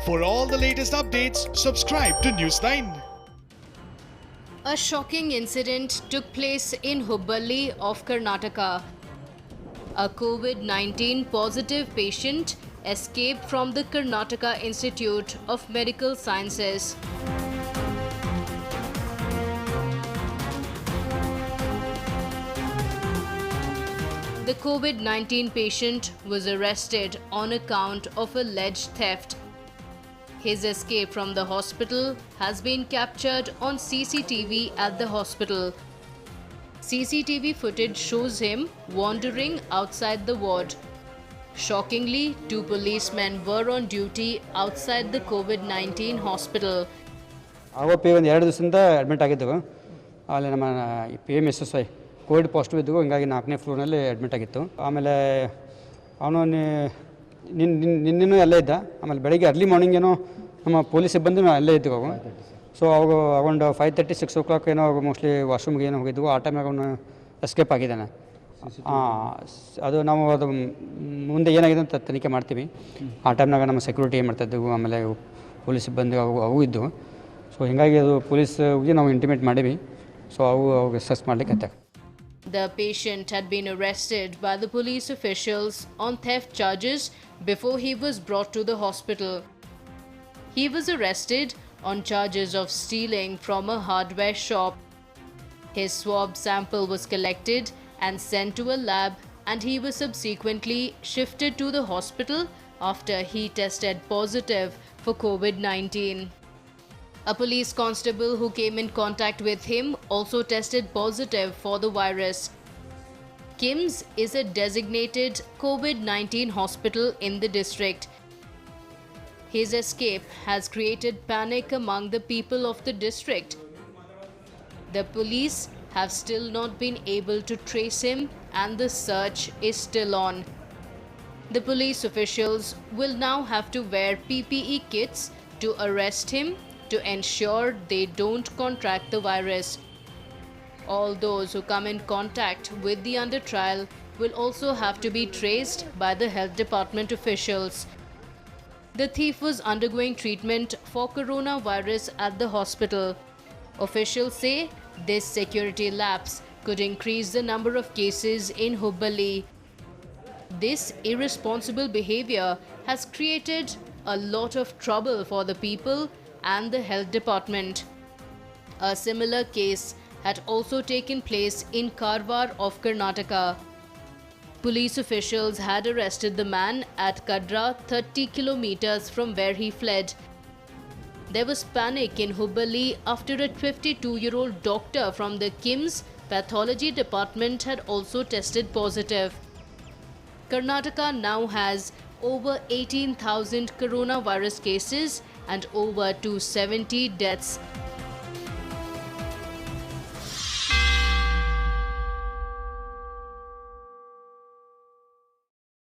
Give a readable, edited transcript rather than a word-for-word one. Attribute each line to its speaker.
Speaker 1: For all the latest updates, subscribe to News9.
Speaker 2: A shocking incident took place in Hubballi of Karnataka. A COVID-19 positive patient escaped from the Karnataka Institute of Medical Sciences. The COVID-19 patient was arrested on account of alleged theft. His escape from the hospital has been captured on CCTV at the hospital. CCTV footage shows him wandering outside the ward. Shockingly, 2 policemen were on duty outside the COVID-19 hospital.
Speaker 3: ಆರೋಪಿ ಒಂದು 2 ದಿವಸದಿಂದ admit ಆಗಿದ್ದವು. ಅಲ್ಲಿ ನಮ್ಮ PMSSY Covid positive ಇದ್ದವು, ಹಿಂಗಾಗಿ 4ನೇ ಫ್ಲೋರ್ನಲ್ಲಿ admit ಆಗಿತ್ತು. ಆಮೇಲೆ ಅವನು ನಿನ್ನೆನೂ ಅಲ್ಲೇ ಇದ್ದ. ಆಮೇಲೆ ಬೆಳಗ್ಗೆ ಅರ್ಲಿ ಮಾರ್ನಿಂಗ್ ಏನೋ ನಮ್ಮ ಪೊಲೀಸ್ ಸಿಬ್ಬಂದಿನೂ ಅಲ್ಲೇ ಇದ್ದವು ಅವು. ಸೊ ಅವಾಗ ಅರೌಂಡ್ 5:30 6 o'clock ಏನೋ ಮೋಸ್ಟ್ಲಿ ವಾಶ್ರೂಮ್ಗೆ ಏನೋ ಹೋಗಿದ್ವು. ಆ ಟೈಮ್ನಾಗ ಅವನು ಎಸ್ಕೇಪ್ ಆಗಿದ್ದಾನೆ. ಅದು ನಾವು ಅದು ಮುಂದೆ ಏನಾಗಿದೆ ಅಂತ ತನಿಖೆ ಮಾಡ್ತೀವಿ. ಆ ಟೈಮ್ನಾಗ ನಮ್ಮ ಸೆಕ್ಯೂರಿಟಿ ಏನು ಮಾಡ್ತಾಯಿದ್ದೆವು, ಆಮೇಲೆ ಪೊಲೀಸ್ ಸಿಬ್ಬಂದಿ ಅವು ಇದ್ದವು. ಸೊ ಹಿಂಗಾಗಿ ಅದು ಪೊಲೀಸ್ಗೆ ನಾವು ಇಂಟಿಮೇಟ್ ಮಾಡೀವಿ. ಸೊ ಅವು ಸೆಸ್ ಮಾಡಲಿಕ್ಕೆ.
Speaker 2: The patient had been arrested by the police officials on theft charges before he was brought to the hospital. He was arrested on charges of stealing from a hardware shop. His swab sample was collected and sent to a lab, and he was subsequently shifted to the hospital after he tested positive for COVID-19. A police constable who came in contact with him also tested positive for the virus. KIMS is a designated COVID-19 hospital in the district. His escape has created panic among the people of the district. The police have still not been able to trace him, and the search is still on. The police officials will now have to wear PPE kits to arrest him to ensure they don't contract the virus. All those who come in contact with the under trial will also have to be traced by the health department officials. The thief was undergoing treatment for coronavirus at the hospital. Officials say this security lapse could increase the number of cases in Hubballi. This irresponsible behavior has created a lot of trouble for the people and the health department. A similar case had also taken place in Karwar of Karnataka. Police officials had arrested the man at Kadra, 30 kilometers from where he fled. There was panic in Hubballi after a 52-year-old doctor from the KIMS pathology department had also tested positive. Karnataka now has over 18,000 coronavirus cases and over 270 deaths.